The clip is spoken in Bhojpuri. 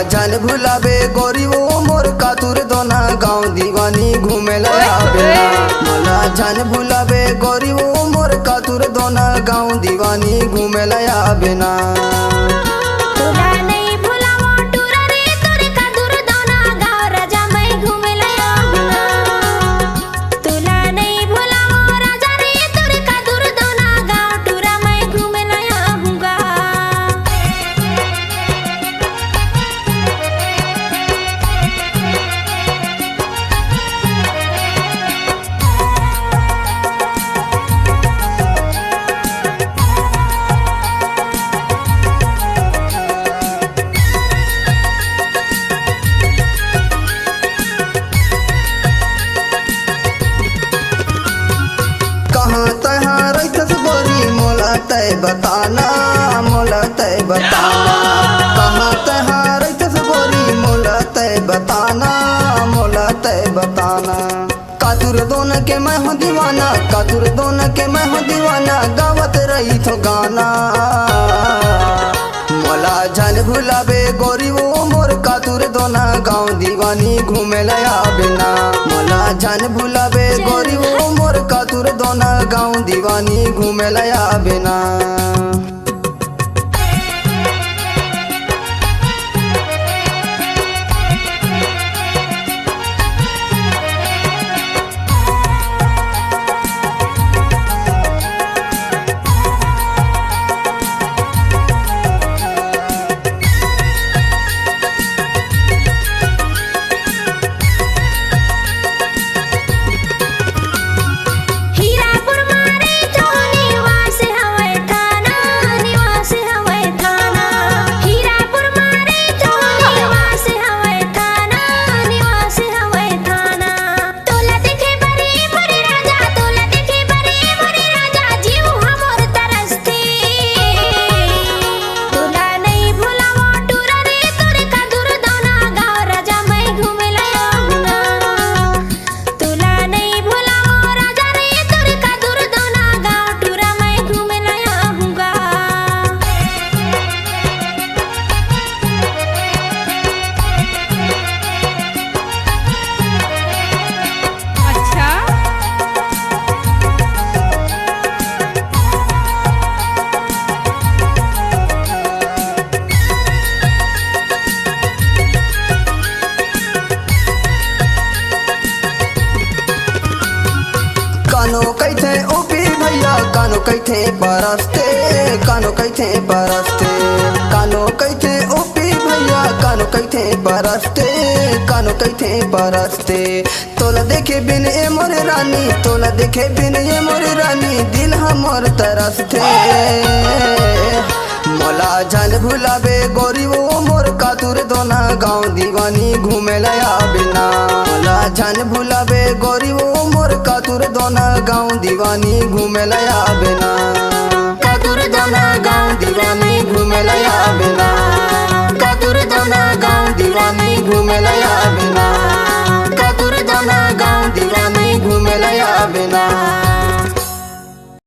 जान भुलावे गोरी वो मोर कातुर दोना गाँव दीवानी घूमे लया बिना। मला जान भुलावे गोरी वो मोर कातुर दोना गाँव दीवानी घूमे लया बिना। बताना मोला तय बताना कहाँ तहाँ रहितस गोरी मोला तय बताना मोला तय बताना। कातुर दोन के मैं हूँ दीवाना कातुर दोन के मैं हूँ दीवाना गावत रही तो गाना। मोला जान भुलावे गोरी वो मोर कातुर दोना गाँव दीवानी घूमे लया बिना। मोला जान भुलावे गोरी वो मोर कातुर दोना गाँव दीवानी घूमे लया बिना। कानो कैथे ओपी भैया कानो कैथे परस्ते कानो कैथे परस्ते कानो कैथे ओपी भैया कानो कैथे परस्ते कानो कैथे परस्ते। तोला देखे बिन ए मोर रानी तोला देखे बिन ए मोर रानी दिल हमर तरसते। मोला जान भुलावे गोरी वो मोर कातुर दोना गाँव दीवानी घूमे लया बिना। मोला जान भुलावे गोरी वो मोर कातुर दोना गाँव दीवानी घूमे लया बिना। कातुर दोना गाँव दीवानी घूमे लया बिना। कातुर दोना गाँव दीवानी घूमे लया बिना। कातुर दोना गाँव दीवानी घूमे लया बिना।